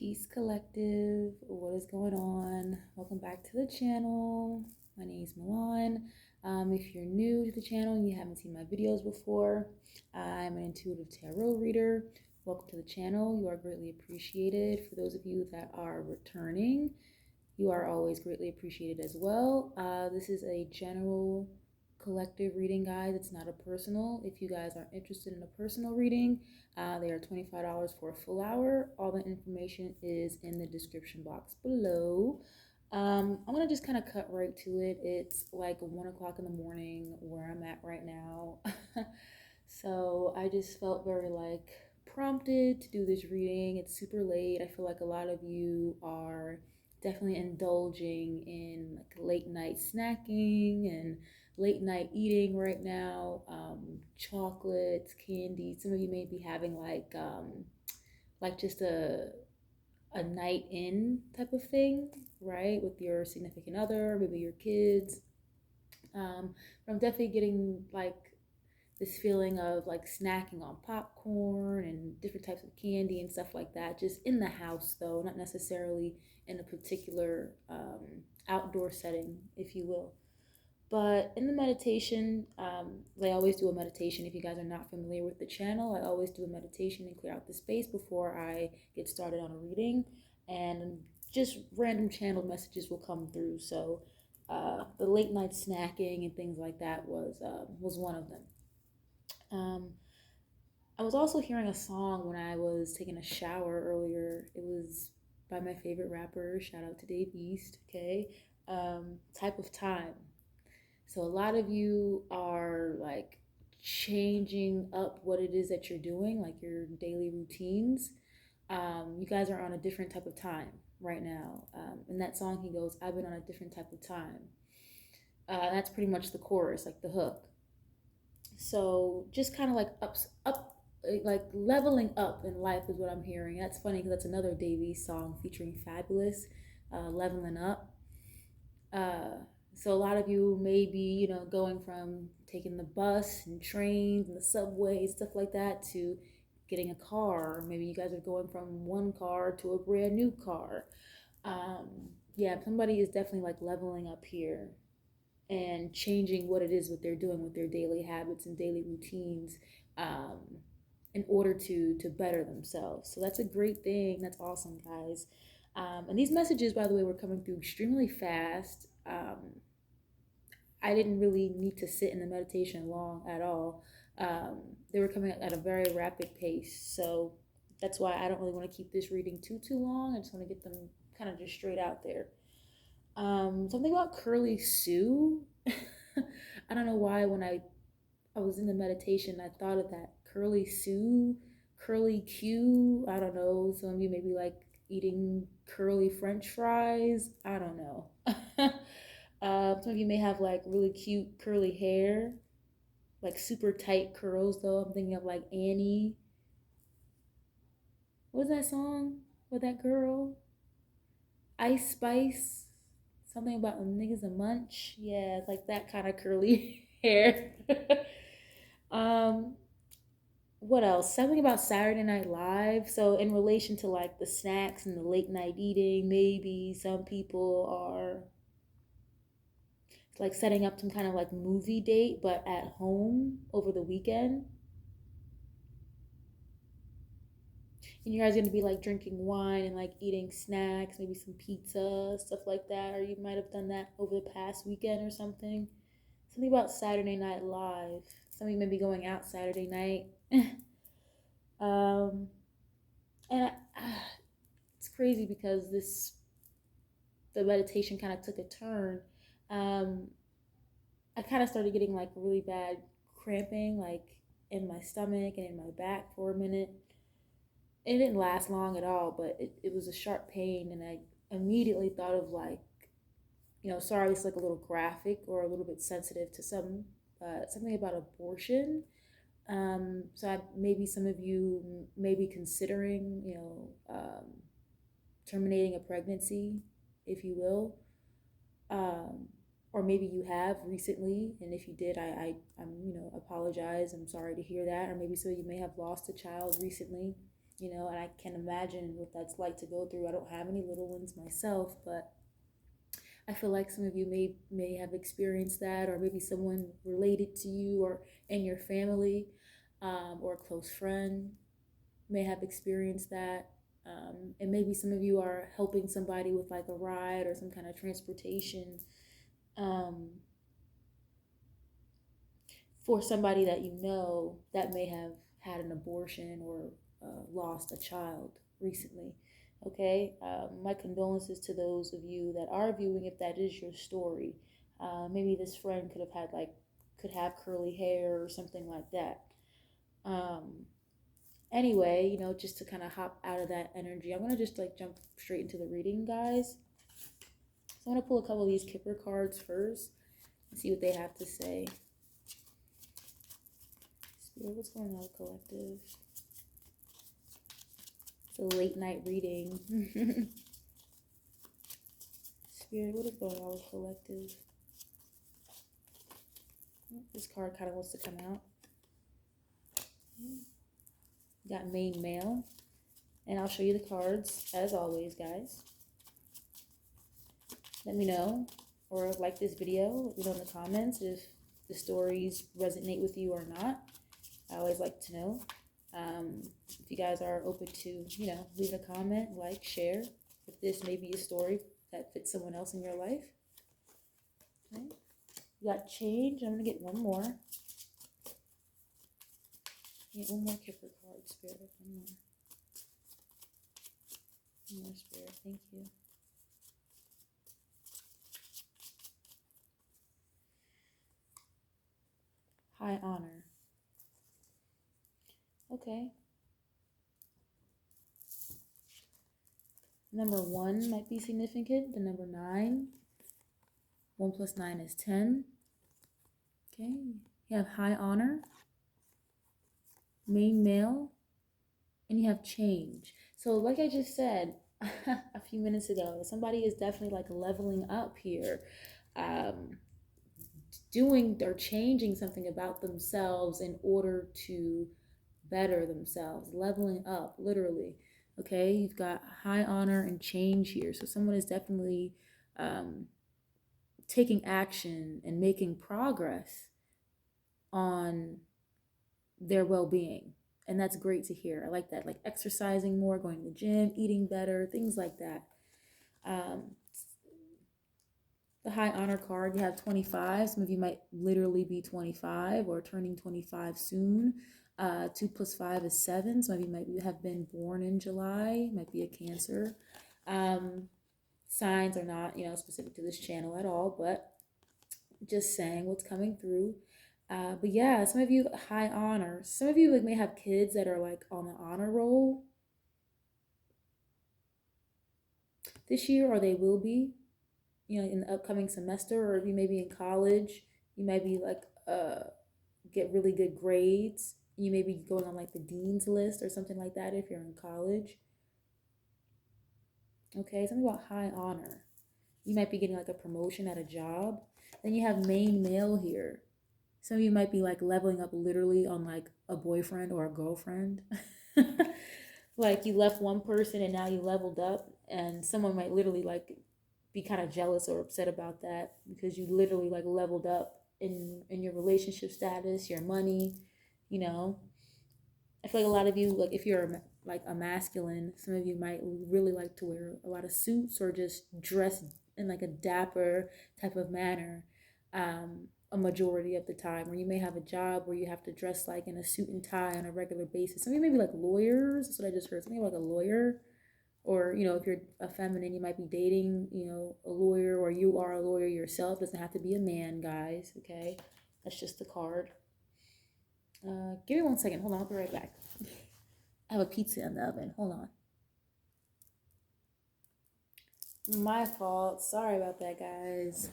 Peace Collective, what is going on? Welcome back to the channel. My name is Milan. If you're new to the channel and you haven't seen my videos before, I'm an intuitive tarot reader. Welcome to the channel. You are greatly appreciated. For those of you that are returning, you are always greatly appreciated as well. This is a general collective reading, guys. It's not a personal. If you guys are interested in a personal reading, they are $25 for a full hour. All the information is in the description box below. I'm gonna just kind of cut right to it. It's like 1 o'clock in the morning where I'm at right now. So I just felt very like prompted to do this reading. It's super late. I feel like a lot of you are definitely indulging in like late night snacking and late night eating right now. Chocolates, candy. Some of you may be having like just a night in type of thing, right? With your significant other, maybe your kids. But I'm definitely getting like this feeling of like snacking on popcorn and different types of candy and stuff like that, just in the house though, not necessarily in a particular outdoor setting, if you will. But in the meditation, I always do a meditation. If you guys are not familiar with the channel, I always do a meditation and clear out the space before I get started on a reading. And just random channeled messages will come through. So the late night snacking and things like that was one of them. I was also hearing a song when I was taking a shower earlier. It was by my favorite rapper. Shout out to Dave East. Okay, Type of Time. So a lot of you are like changing up what it is that you're doing, like your daily routines. You guys are on a different type of time right now. In that song, he goes, "I've been on a different type of time." That's pretty much the chorus, like the hook. So just kind of like like leveling up in life is what I'm hearing. That's funny because that's another Davey song featuring Fabulous, Leveling Up. So a lot of you may be, going from taking the bus and trains and the subway, stuff like that, to getting a car. Maybe you guys are going from one car to a brand new car. Yeah, somebody is definitely like leveling up here and changing what it is what they're doing with their daily habits and daily routines, um, in order to better themselves. So that's a great thing. That's awesome, guys. And these messages, by the way, were coming through extremely fast. I didn't really need to sit in the meditation long at all. They were coming at a very rapid pace. So that's why I don't really want to keep this reading too long. I just want to get them kind of just straight out there. Something about Curly Sue. I don't know why when I was in the meditation, I thought of that. Curly Sue, Curly Q. I don't know. Some of you may be like eating curly French fries. I don't know. Some of you may have like really cute curly hair, like super tight curls though. I'm thinking of like Annie. What was that song with that girl? Ice Spice. Something about niggas a munch. Yeah, it's like that kind of curly hair. um, what else? Something about Saturday Night Live. So in relation to like the snacks and the late night eating, maybe some people are like setting up some kind of like movie date, but at home over the weekend. And you guys are gonna be like drinking wine and like eating snacks, maybe some pizza, stuff like that. Or you might have done that over the past weekend or something. Something about Saturday Night Live. Some of you may be going out Saturday night. um, and it's crazy because the meditation kind of took a turn. Um, I kind of started getting like really bad cramping, like in my stomach and in my back for a minute. It didn't last long at all, but it was a sharp pain, and I immediately thought of like, sorry, it's like a little graphic or a little bit sensitive to something about abortion. So maybe some of you may be considering, terminating a pregnancy, if you will. Or maybe you have recently, and if you did, I'm apologize. I'm sorry to hear that. Or maybe some of you may have lost a child recently. you know, and I can imagine what that's like to go through. I don't have any little ones myself, but I feel like some of you may have experienced that, or maybe someone related to you or in your family, or a close friend may have experienced that. And maybe some of you are helping somebody with like a ride or some kind of transportation, um, for somebody that you know that may have had an abortion or lost a child recently. Okay, my condolences to those of you that are viewing, if that is your story. Maybe this friend could have curly hair or something like that. Um, anyway, you know, just to kind of hop out of that energy, I'm gonna just like jump straight into the reading, guys. So I'm gonna pull a couple of these Kipper cards first and see what they have to say. Spirit, what's going on with collective? It's a late night reading. Spirit, what is going on with collective? This card kind of wants to come out. Got main male. And I'll show you the cards, as always, guys. Let me know, or like this video, let me know in the comments if the stories resonate with you or not. I always like to know. If you guys are open to, you know, leave a comment, like, share, if this may be a story that fits someone else in your life. Okay. You got change. I'm going to get one more. Get one more Kipper card, Spirit. One more. One more, Spirit. Thank you. High honor. Okay. Number 1 might be significant. The number 9. 1 plus 9 is 10. Okay. You have high honor, main male, and you have change. So like I just said a few minutes ago, somebody is definitely like leveling up here. Doing or changing something about themselves in order to better themselves, leveling up, literally. Okay, you've got high honor and change here. So someone is definitely taking action and making progress on their well-being. And that's great to hear. I like that. Like exercising more, going to the gym, eating better, things like that. The high honor card, you have 25. Some of you might literally be 25 or turning 25 soon. 2 plus 5 is 7. Some of you might have been born in July, might be a Cancer. Signs are not, you know, specific to this channel at all, but just saying what's coming through. But yeah, some of you high honor. Some of you like may have kids that are like on the honor roll this year, or they will be, you know, in the upcoming semester, or if you may be in college, you might be like get really good grades. You may be going on like the dean's list or something like that if you're in college. Okay, something about high honor. You might be getting like a promotion at a job. Then you have main male here. Some of you might be like leveling up literally on like a boyfriend or a girlfriend. Like you left one person and now you leveled up, and someone might literally like be kind of jealous or upset about that because you literally like leveled up in your relationship status, your money, you know. I feel like a lot of you, like if you're like a masculine, some of you might really like to wear a lot of suits or just dress in like a dapper type of manner, a majority of the time, or you may have a job where you have to dress like in a suit and tie on a regular basis. Some of you may be like lawyers. That's what I just heard. Something like a lawyer. Or, you know, if you're a feminine, you might be dating, you know, a lawyer, or you are a lawyer yourself. It doesn't have to be a man, guys, okay? That's just the card. Give me 1 second. Hold on, I'll be right back. I have a pizza in the oven. Hold on. My fault. Sorry about that, guys.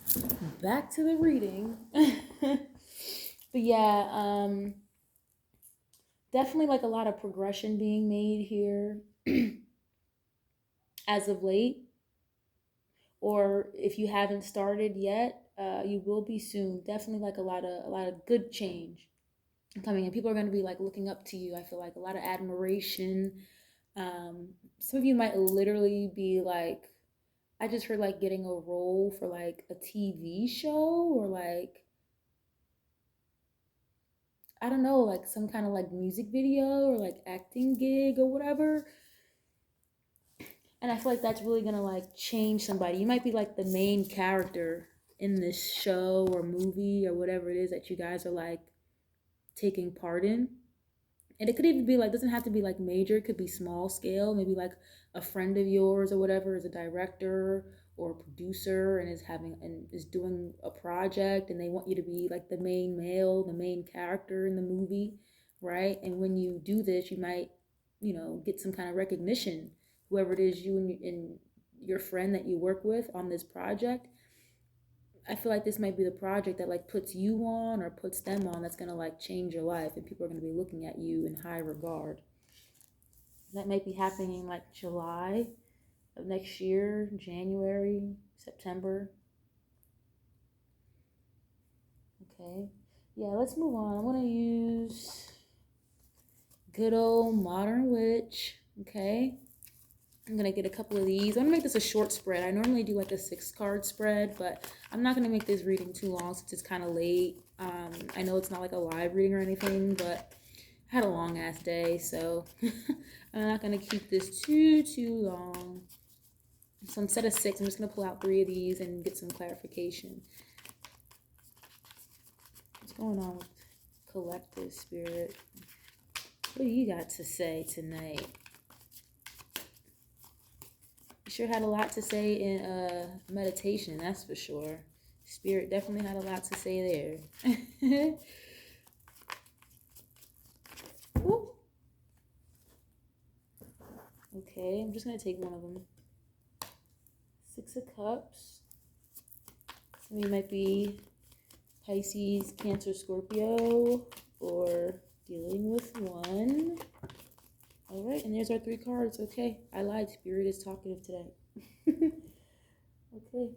Back to the reading. But yeah, definitely like a lot of progression being made here as of late. Or if you haven't started yet, you will be soon. Definitely like a lot of good change coming in. People are going to be like looking up to you. I feel like a lot of admiration, Some of you might literally be like, I just heard like getting a role for like a TV show or like, I don't know, like some kind of like music video or like acting gig or whatever. And I feel like that's really gonna like change somebody. You might be like the main character in this show or movie or whatever it is that you guys are like taking part in. And it could even be like, doesn't have to be like major, it could be small scale. Maybe like a friend of yours or whatever is a director or a producer and is having and is doing a project, and they want you to be like the main male, the main character in the movie, right? And when you do this, you might, get some kind of recognition. Whoever it is, and your friend that you work with on this project, I feel like this might be the project that like puts you on or puts them on, that's gonna like change your life, and people are gonna be looking at you in high regard. That might be happening like July of next year, January, September. Okay. Yeah, let's move on. I'm gonna use good old modern witch. Okay. I'm gonna get a couple of these. I'm gonna make this a short spread. I normally do like a 6-card spread, but I'm not gonna make this reading too long since it's kind of late. I know it's not like a live reading or anything, but I had a long ass day, so I'm not gonna keep this too long. So instead of 6, I'm just gonna pull out 3 of these and get some clarification. What's going on with collective spirit? What do you got to say tonight? You sure had a lot to say in meditation, that's for sure. Spirit definitely had a lot to say there. Okay, I'm just gonna take one of them. 6 of Cups. Some of you might be Pisces, Cancer, Scorpio, or dealing with one. All right, and there's our 3 cards. Okay, I lied. Spirit is talkative today. Okay.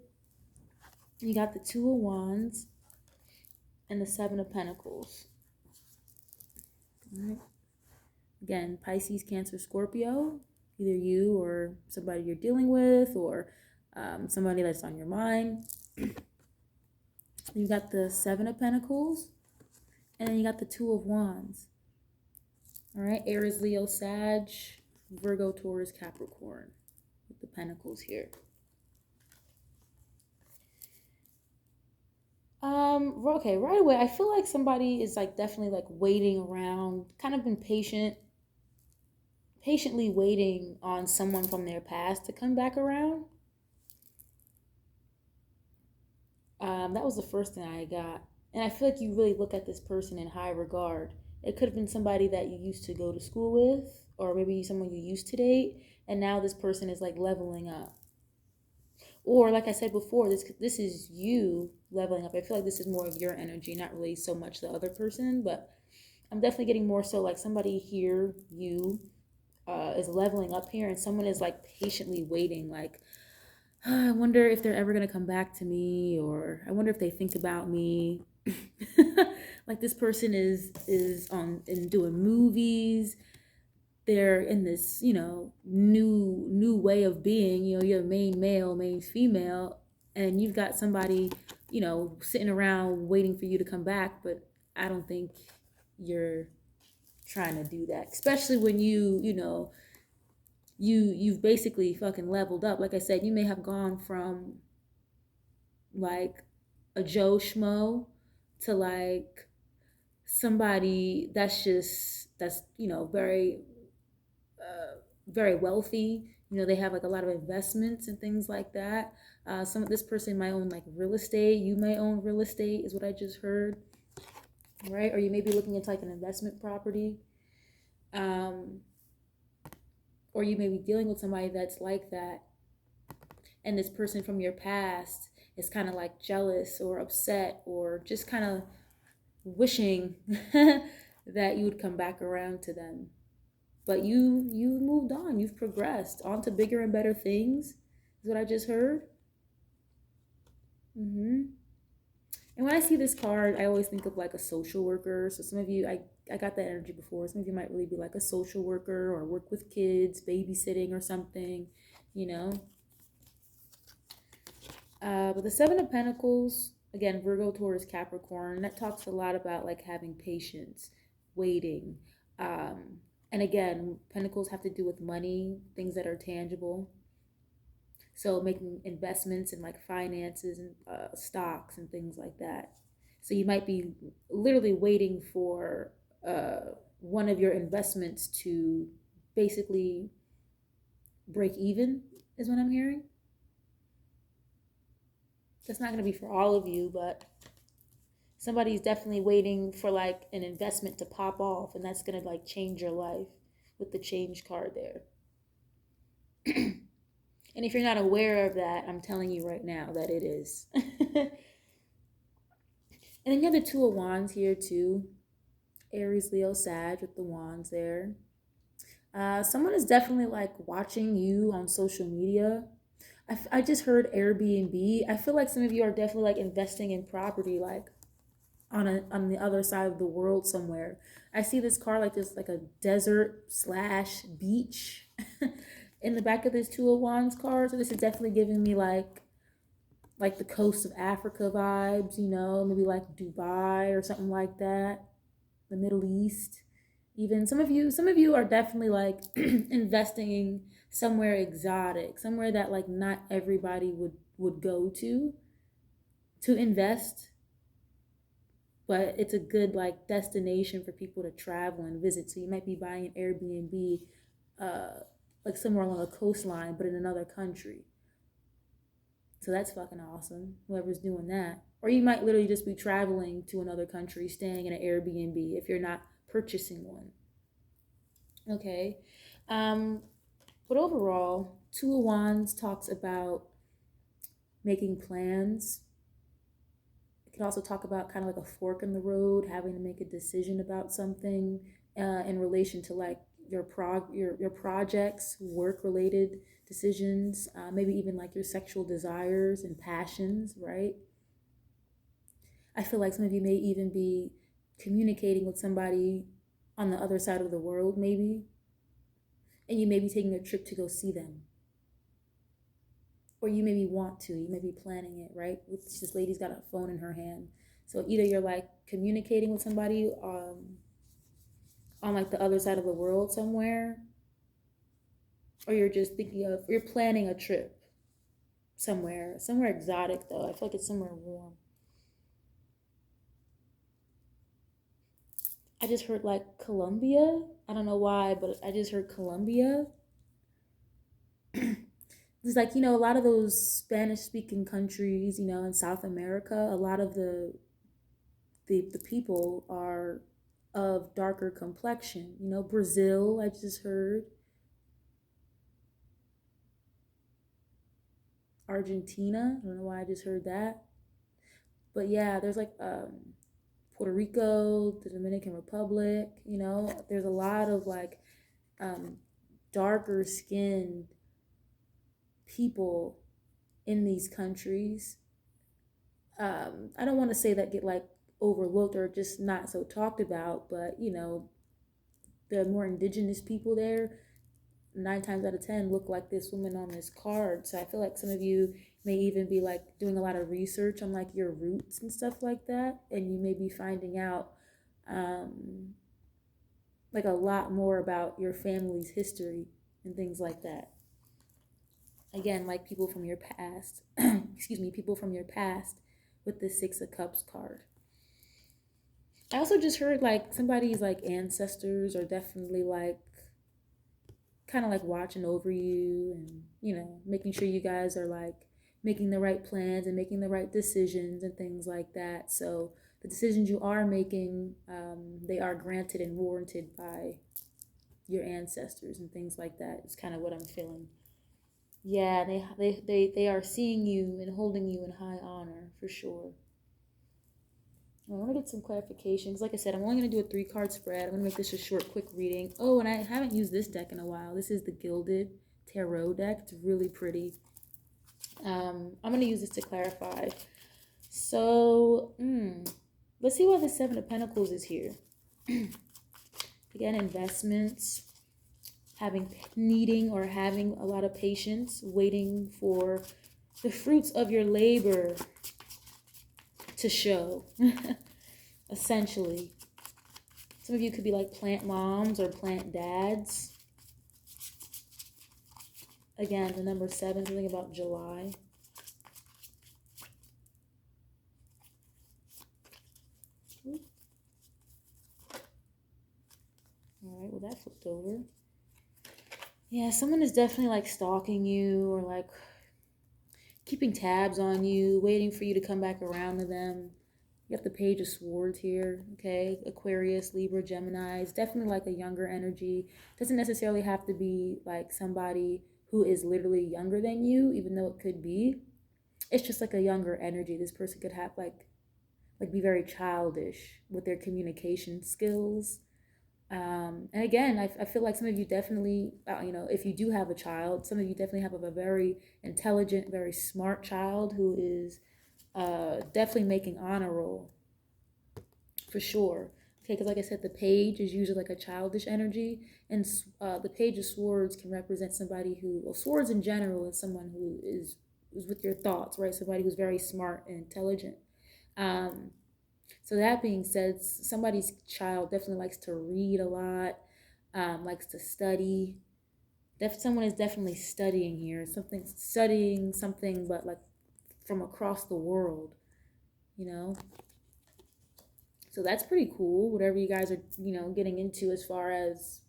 You got the 2 of Wands and the 7 of Pentacles. All right. Again, Pisces, Cancer, Scorpio. Either you or somebody you're dealing with, or somebody that's on your mind. You got the 7 of Pentacles, and then you got the 2 of Wands. All right, Aries, Leo, Sag, Virgo, Taurus, Capricorn, with the Pentacles here. Okay, right away, I feel like somebody is like definitely like waiting around, kind of been patiently waiting on someone from their past to come back around. That was the first thing I got. And I feel like you really look at this person in high regard. It could have been somebody that you used to go to school with, or maybe someone you used to date, and now this person is like leveling up. Or like I said before, this is you leveling up. I feel like this is more of your energy, not really so much the other person, but I'm definitely getting more so like somebody here, you, is leveling up here, and someone is like patiently waiting, like, I wonder if they're ever gonna come back to me, or I wonder if they think about me. Like this person is on and doing movies. They're in this, new way of being. You're main male, main female, and you've got somebody, sitting around waiting for you to come back. But I don't think you're trying to do that, especially when you've basically fucking leveled up. Like I said, you may have gone from like a Joe Schmo to like somebody that's very very wealthy. They have like a lot of investments and things like that. This person might own like real estate. You may own real estate, is what I just heard, right? Or you may be looking into like an investment property. Or you may be dealing with somebody that's like that, and this person from your past is kind of like jealous or upset or just kind of wishing that you would come back around to them. But you've moved on, you've progressed on to bigger and better things, is what I just heard. And when I see this card, I always think of like a social worker. So some of you, I got that energy before. Some of you might really be like a social worker or work with kids, babysitting or something, you know. But the Seven of Pentacles, again, Virgo, Taurus, Capricorn, that talks a lot about like having patience, waiting. And again, Pentacles have to do with money, things that are tangible. So making investments in like finances and stocks and things like that. So you might be literally waiting for one of your investments to basically break even, is what I'm hearing. That's not going to be for all of you, but somebody's definitely waiting for like an investment to pop off, and that's going to like change your life with the change card there. And if you're not aware of that, I'm telling you right now that it is. And then you have the Two of Wands here too. Aries, Leo, Sag with the wands there. Someone is definitely like watching you on social media. I just heard Airbnb. I feel like some of you are definitely like investing in property, like on the other side of the world somewhere. I see this car like this, like a desert / beach in the back of this Two of Wands card. So this is definitely giving me like the coast of Africa vibes, you know, maybe like Dubai or something like that, the Middle East. Even some of you are definitely like investing somewhere exotic, somewhere that like not everybody would go to invest, but it's a good like destination for people to travel and visit. So you might be buying an Airbnb like somewhere along a coastline, but in another country. So that's fucking awesome, whoever's doing that. Or you might literally just be traveling to another country, staying in an Airbnb if you're not purchasing one. Okay. But overall, Two of Wands talks about making plans. It can also talk about kind of like a fork in the road, having to make a decision about something in relation to like your projects, work related decisions, maybe even like your sexual desires and passions, right? I feel like some of you may even be communicating with somebody on the other side of the world, maybe, and you may be taking a trip to go see them. Or you maybe want to, you may be planning it, right? This lady's got a phone in her hand. So either you're like communicating with somebody on like the other side of the world somewhere, or you're just you're planning a trip somewhere exotic though. I feel like it's somewhere warm. I just heard like Colombia. I don't know why, but I just heard Colombia. It's like, you know, a lot of those Spanish speaking countries, you know, in South America, a lot of the people are of darker complexion. You know, Brazil, I just heard. Argentina, I don't know why I just heard that. But yeah, there's like Puerto Rico, the Dominican Republic, you know, there's a lot of like darker skinned people in these countries. I don't want to say that get like overlooked or just not so talked about, but you know, the more indigenous people there, 9 times out of 10 look like this woman on this card. So I feel like some of you may even be like doing a lot of research on like your roots and stuff like that, and you may be finding out like a lot more about your family's history and things like that. Again, like people from your past, excuse me, people from your past with the Six of Cups card. I also just heard like somebody's like ancestors are definitely like kind of like watching over you and, you know, making sure you guys are like making the right plans and making the right decisions and things like that. So the decisions you are making, they are granted and warranted by your ancestors and things like that. It's kind of what I'm feeling. Yeah, they are seeing you and holding you in high honor for sure. I want to get some clarification because, like I said, I'm only going to do a 3-card spread. I'm going to make this a short, quick reading. Oh, and I haven't used this deck in a while. This is the Gilded Tarot deck. It's really pretty. I'm going to use this to clarify. So, let's see why the Seven of Pentacles is here. Again, investments, needing or having a lot of patience, waiting for the fruits of your labor to show, essentially. Some of you could be like plant moms or plant dads. Again, the number 7, something about July. All right, well, that flipped over. Yeah, someone is definitely like stalking you or like keeping tabs on you, waiting for you to come back around to them. You have the Page of Swords here, okay? Aquarius, Libra, Gemini. It's definitely like a younger energy. Doesn't necessarily have to be like somebody who is literally younger than you, even though it could be. It's just like a younger energy. This person could have like be very childish with their communication skills. And again, I feel like some of you definitely, if you do have a child, some of you definitely have a very intelligent, very smart child who is definitely making honor roll for sure. Okay, because like I said, the Page is usually like a childish energy, and the Page of Swords can represent somebody who, well, swords in general is someone who is with your thoughts, right? Somebody who's very smart and intelligent. So that being said, somebody's child definitely likes to read a lot, likes to study. Someone is definitely studying here. Studying something, but like from across the world, you know. So that's pretty cool. Whatever you guys are, getting into as far as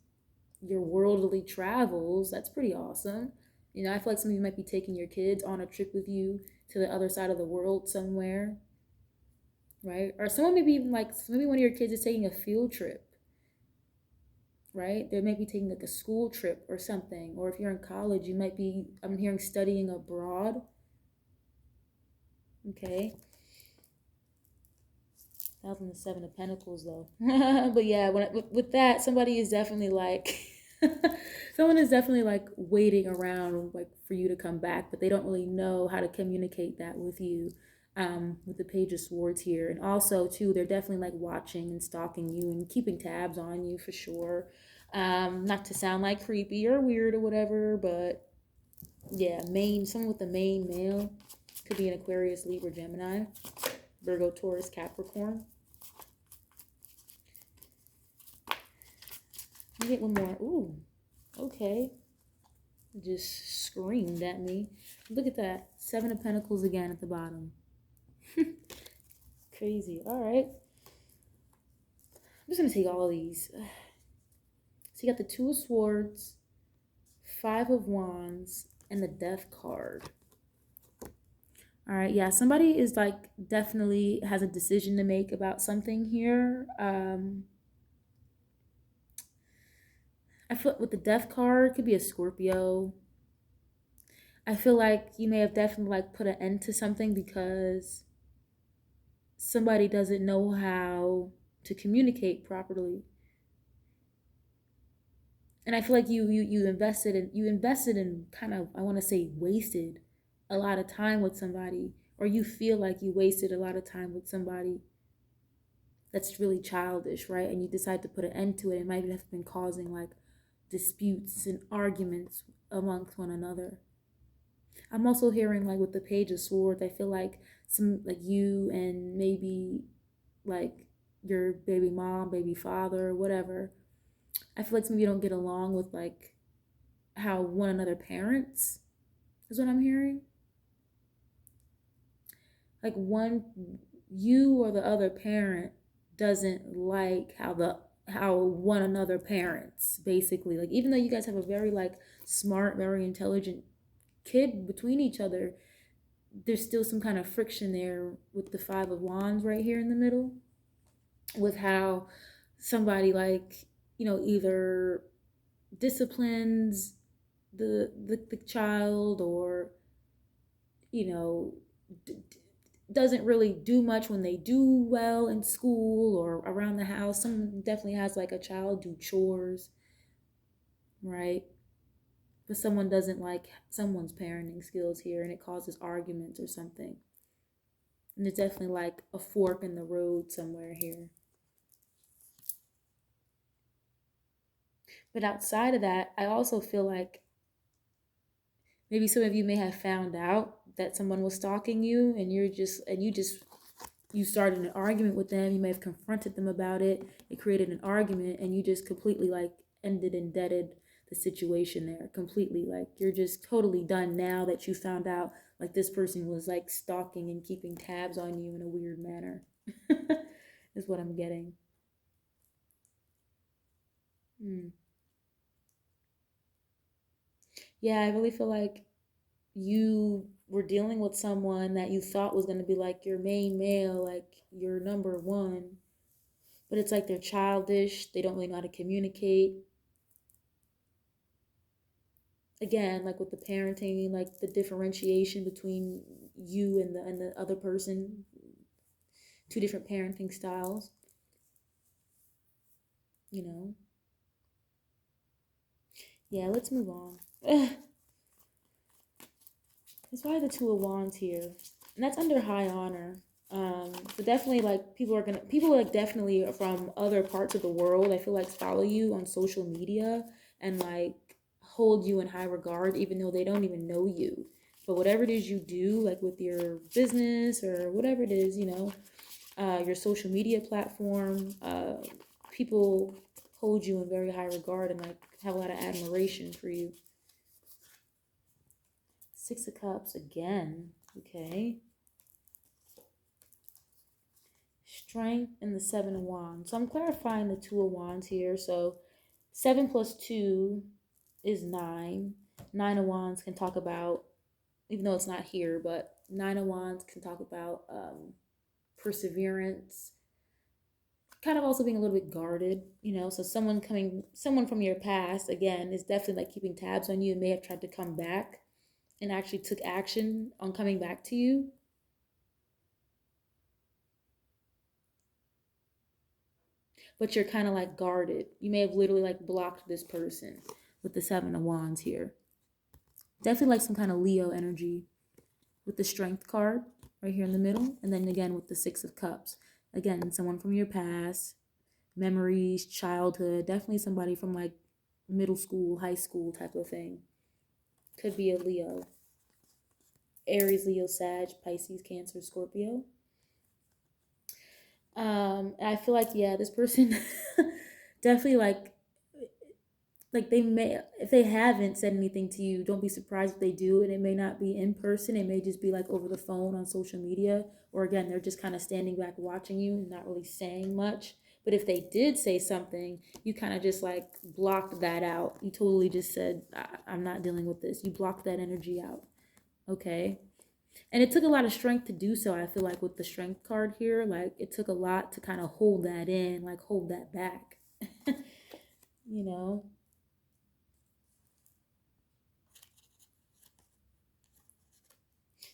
your worldly travels, that's pretty awesome. I feel like some of you might be taking your kids on a trip with you to the other side of the world somewhere, right? Or someone maybe even like maybe one of your kids is taking a field trip, right? They might be taking like a school trip or something. Or if you're in college, you might be, I'm hearing, studying abroad. Okay. That was in the Seven of Pentacles though. But yeah, with that, somebody is definitely like, someone is definitely like waiting around like for you to come back, but they don't really know how to communicate that with you. With the Page of Swords here. And also too, they're definitely like watching and stalking you and keeping tabs on you for sure. Not to sound like creepy or weird or whatever, but yeah, someone with the main male could be an Aquarius, Libra, Gemini, Virgo, Taurus, Capricorn. Let me get one more. Ooh, okay. Just screamed at me. Look at that. 7 of Pentacles again at the bottom. Crazy. All right. I'm just going to take all of these. So you got the 2 of Swords, 5 of Wands, and the Death card. All right. Yeah, somebody is like definitely has a decision to make about something here. I feel with the Death card, it could be a Scorpio. I feel like you may have definitely like put an end to something because somebody doesn't know how to communicate properly. And I feel like you invested in kind of, I want to say, wasted a lot of time with somebody, or you feel like you wasted a lot of time with somebody that's really childish, right? And you decide to put an end to it. It might have been causing like disputes and arguments amongst one another. I'm also hearing like with the Page of Swords, I feel like some like you and maybe like your baby mom, baby father, whatever. I feel like some of you don't get along with like how one another parents is what I'm hearing. Like you or the other parent doesn't like how one another parents, basically. Like even though you guys have a very like smart, very intelligent kid between each other, there's still some kind of friction there with the 5 of Wands right here in the middle, with how somebody like, either disciplines the child, or doesn't really do much when they do well in school or around the house. Someone definitely has like a child do chores, right? But someone doesn't like someone's parenting skills here, and it causes arguments or something. And it's definitely like a fork in the road somewhere here. But outside of that, I also feel like maybe some of you may have found out that someone was stalking you, and you started an argument with them. You may have confronted them about it. It created an argument, and you just completely like ended and deaded the situation there completely. Like you're just totally done now that you found out like this person was like stalking and keeping tabs on you in a weird manner. Is what I'm getting. Hmm. Yeah, I really feel like you were dealing with someone that you thought was going to be like your main male, like your number one, but it's like they're childish. They don't really know how to communicate. Again, like with the parenting, like the differentiation between you and the other person, two different parenting styles, you know. Yeah, let's move on. That's why the Two of Wands here, and that's under high honor. So definitely like people like definitely from other parts of the world, I feel like follow you on social media and like hold you in high regard even though they don't even know you. But whatever it is you do, like with your business or whatever it is, your social media platform, people hold you in very high regard and like have a lot of admiration for you. Six of Cups again. Okay. Strength and the Seven of Wands. So I'm clarifying the Two of Wands here. So 7 plus 2 is 9. 9 of Wands can talk about, even though it's not here, but 9 of Wands can talk about perseverance, kind of also being a little bit guarded, So someone from your past, again, is definitely like keeping tabs on you and may have tried to come back and actually took action on coming back to you. But you're kind of like guarded. You may have literally like blocked this person with the Seven of Wands here. Definitely like some kind of Leo energy with the Strength card right here in the middle. And then again with the Six of Cups. Again, someone from your past, memories, childhood. Definitely somebody from like middle school, high school type of thing. Could be a Leo. Aries, Leo, Sag, Pisces, Cancer, Scorpio. I feel like, yeah, this person definitely like they may, if they haven't said anything to you, don't be surprised if they do, and it may not be in person. It may just be like over the phone on social media, or again they're just kind of standing back watching you and not really saying much. But if they did say something, you kind of just like blocked that out. You totally just said, I'm not dealing with this. You blocked that energy out. Okay. And it took a lot of strength to do so. I feel like with the Strength card here, like it took a lot to kind of hold that in, like hold that back. you know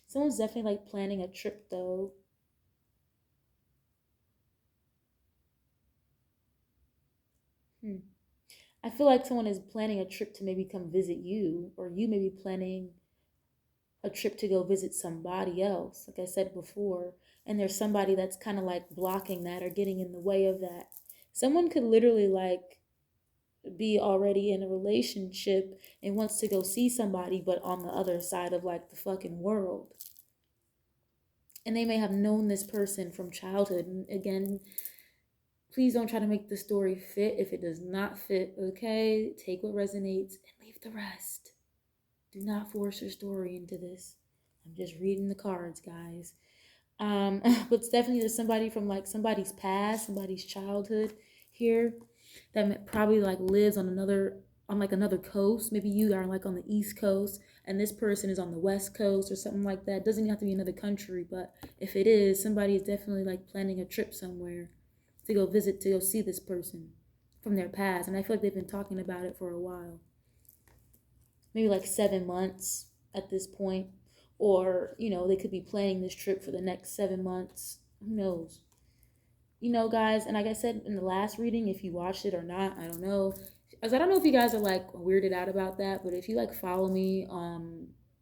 Someone's definitely like planning a trip though. Hmm. I feel like someone is planning a trip to maybe come visit you, or you may be planning a trip to go visit somebody else, like I said before. And there's somebody that's kind of like blocking that or getting in the way of that. Someone could literally like be already in a relationship and wants to go see somebody, but on the other side of like the fucking world. And they may have known this person from childhood. And again, please don't try to make the story fit if it does not fit, okay? Take what resonates and leave the rest. Do not force your story into this. I'm just reading the cards, guys. But it's definitely there's somebody from like somebody's past, somebody's childhood here that probably like lives on like another coast. Maybe you are like on the East Coast and this person is on the West Coast or something like that. It doesn't even have to be another country, but if it is, somebody is definitely like planning a trip somewhere to go visit, to go see this person from their past. And I feel like they've been talking about it for a while. Maybe like 7 months at this point. Or, they could be planning this trip for the next 7 months. Who knows? Guys, and like I said in the last reading, if you watched it or not, I don't know. As I don't know if you guys are like weirded out about that, but if you like follow me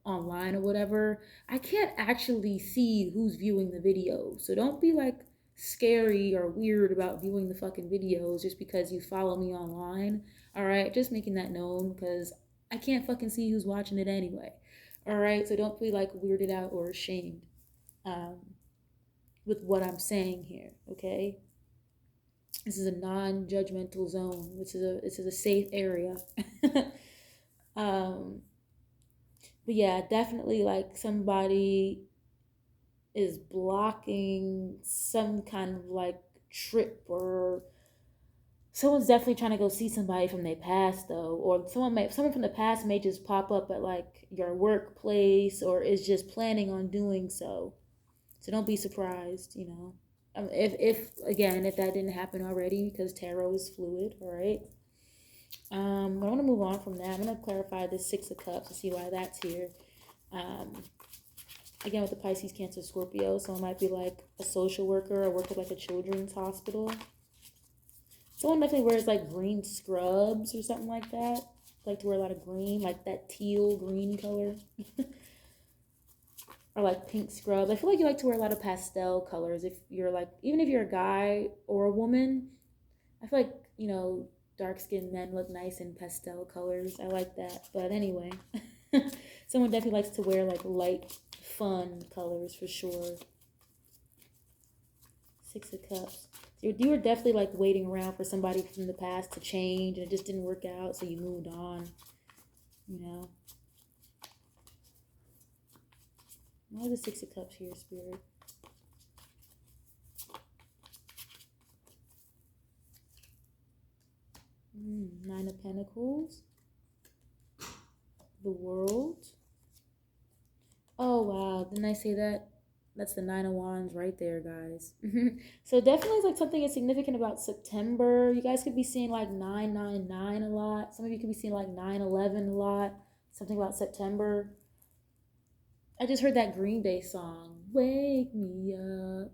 online or whatever, I can't actually see who's viewing the video. So don't be like scary or weird about viewing the fucking videos just because you follow me online. All right, just making that known because I can't fucking see who's watching it anyway. All right, so don't be like weirded out or ashamed um, with what I'm saying here. Okay, this is a non-judgmental zone. This is a safe area. um, but yeah, definitely like somebody is blocking some kind of like trip, or someone's definitely trying to go see somebody from their past though, or someone from the past may just pop up at like your workplace or is just planning on doing so. So don't be surprised, you know. If again, if that didn't happen already, because tarot is fluid, all right. I want to move on from that. I'm going to clarify this Six of Cups to see why that's here. Um, Again, with the Pisces, Cancer, Scorpio, so it might be like a social worker or work at like a children's hospital. Someone definitely wears like green scrubs or something like that. Like to wear a lot of green, like that teal green color. Or like pink scrubs. I feel like you like to wear a lot of pastel colors. If you're like, even if you're a guy or a woman, I feel like, you know, dark skinned men look nice in pastel colors. I like that. But anyway, someone definitely likes to wear like light, fun colors for sure. Six of Cups. So you were definitely like waiting around for somebody from the past to change and it just didn't work out, so you moved on. You know. Why is the Six of Cups here, Spirit? Nine of Pentacles. The World. Oh, wow. Didn't I say that? That's the Nine of Wands right there, guys. So definitely like something is significant about September. You guys could be seeing like 999 a lot. Some of you could be seeing like 911 a lot. Something about September. I just heard that Green Day song. Wake me up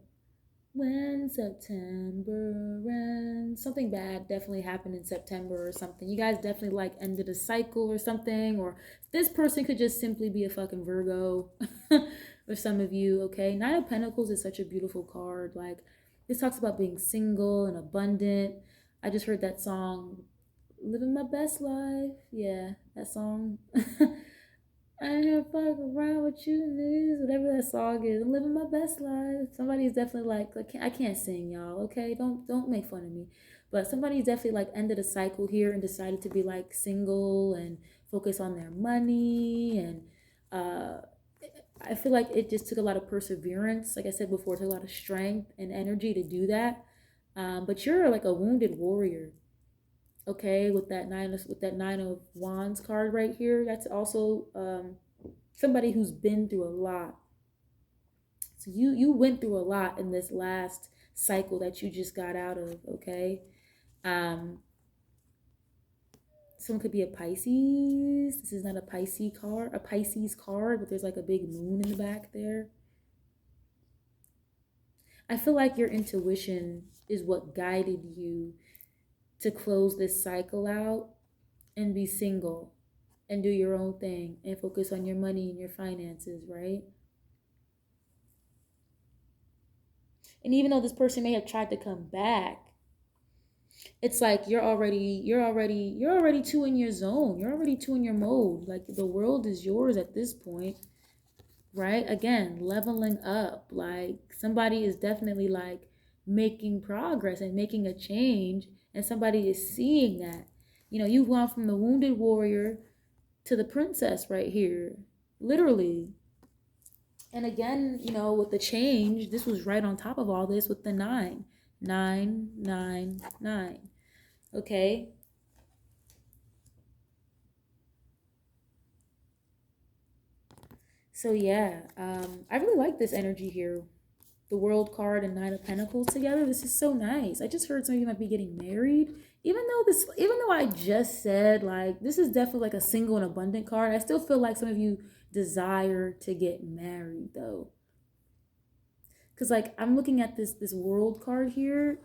when September ends. Something bad definitely happened in September or something. You guys definitely like ended a cycle or something. Or this person could just simply be a fucking Virgo. For some of you, okay? Nine of Pentacles is such a beautiful card. Like, this talks about being single and abundant. I just heard that song, Living My Best Life. Yeah, that song. I ain't here fuck around with you niggas, whatever that song is. I'm living my best life. Somebody's definitely like I can't sing, y'all. Okay, don't make fun of me. But somebody's definitely like ended a cycle here and decided to be like single and focus on their money. And I feel like it just took a lot of perseverance. Like I said before, it took a lot of strength and energy to do that. But you're like a wounded warrior. Okay, with that nine of wands card right here, that's also somebody who's been through a lot. So you went through a lot in this last cycle that you just got out of. Okay, um someone could be a Pisces. This is not a Pisces card, but there's like a big moon in the back there. I feel like your intuition is what guided you to close this cycle out and be single and do your own thing and focus on your money and your finances, right? And even though this person may have tried to come back, it's like you're already too in your zone. You're already too in your mode. Like the world is yours at this point, right? Again, leveling up. Like somebody is definitely like making progress and making a change, and somebody is seeing that. You know, you've gone from the wounded warrior to the princess right here, literally. And again, you know, with the change, this was right on top of all this with the 9. Okay. So yeah, I really like this energy here. The World card and Nine of Pentacles together. This is so nice. I just heard some of you might be getting married. Even though I just said like this is definitely like a single and abundant card, I still feel like some of you desire to get married though. Cause like I'm looking at this World card here,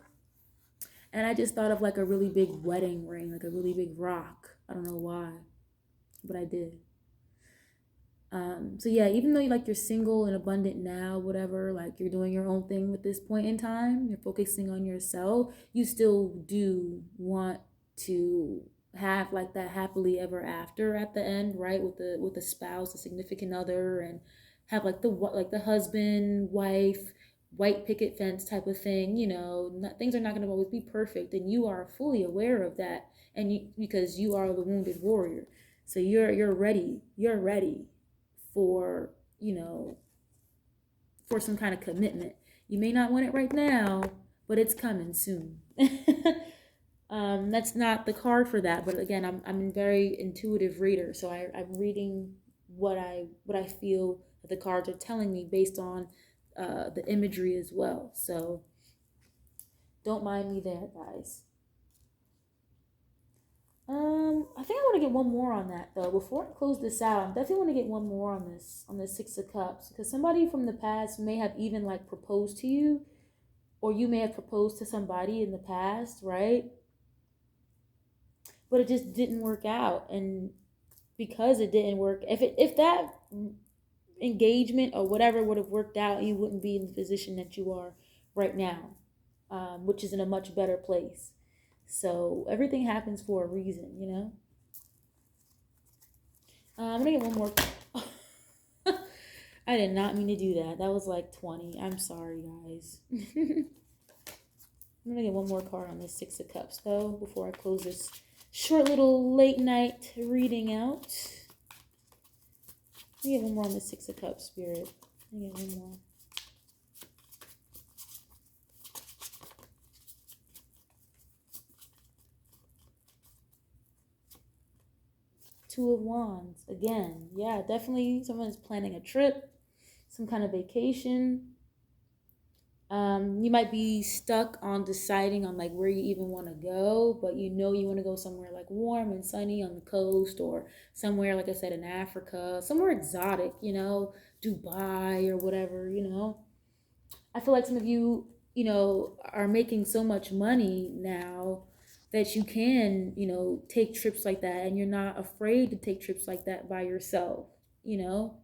and I just thought of like a really big wedding ring, like a really big rock. I don't know why, but I did. So yeah, even though like you're single and abundant now, whatever, like you're doing your own thing with this point in time, you're focusing on yourself, you still do want to have like that happily ever after at the end, right? With the spouse, a significant other, and have like the husband, wife, white picket fence type of thing. Things are not going to always be perfect, and you are fully aware of that, and because you are the wounded warrior, so you're ready. You're ready for for some kind of commitment. You may not want it right now, but it's coming soon. That's not the card for that, but again, I'm a very intuitive reader, so I'm reading what I feel that the cards are telling me based on the imagery as well. So don't mind me there, guys. I think I want to get one more on that though. Before I close this out, I definitely want to get one more on this Six of Cups, because somebody from the past may have even like proposed to you, or you may have proposed to somebody in the past, right? But it just didn't work out, and because it didn't work, if that engagement or whatever would have worked out, you wouldn't be in the position that you are right now, which is in a much better place. So everything happens for a reason, you know. I'm gonna get one more. I did not mean to do that. That was like 20. I'm sorry, guys. I'm gonna get one more card on this Six of Cups though before I close this short little late night reading out. Let me get one more on the Six of Cups, Spirit. Let me get one more. Two of Wands again. Yeah, definitely someone is planning a trip, some kind of vacation. You might be stuck on deciding on like where you even want to go, but you want to go somewhere like warm and sunny on the coast, or somewhere like I said in Africa, somewhere exotic, Dubai or whatever. I feel like some of you, are making so much money now that you can, take trips like that, and you're not afraid to take trips like that by yourself, you know,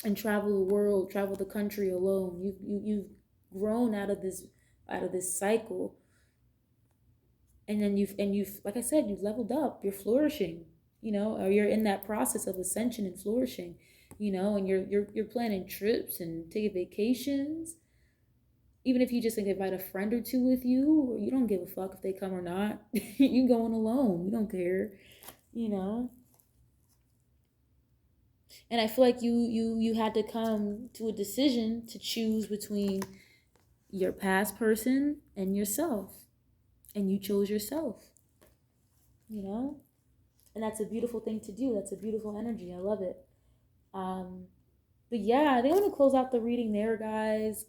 and travel the world, travel the country alone. You've grown out of this cycle, and then you've like I said, you've leveled up. You're flourishing, or you're in that process of ascension and flourishing, and you're planning trips and taking vacations. Even if you just like invite a friend or two with you, or you don't give a fuck if they come or not. You going alone. You don't care, you know. And I feel like you had to come to a decision to choose between your past person and yourself, and you chose yourself, you know. And that's a beautiful thing to do. That's a beautiful energy. I love it. But yeah, I think I'm gonna close out the reading there, guys.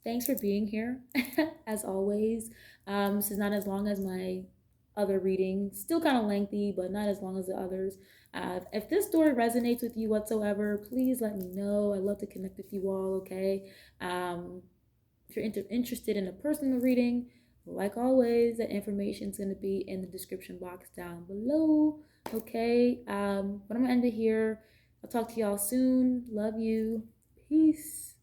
Thanks for being here, as always. This is not as long as my other reading. Still kind of lengthy, but not as long as the others. If this story resonates with you whatsoever, please let me know. I'd love to connect with you all, okay? If you're interested in a personal reading, like always, that information is going to be in the description box down below, okay? But I'm going to end it here. I'll talk to y'all soon. Love you. Peace.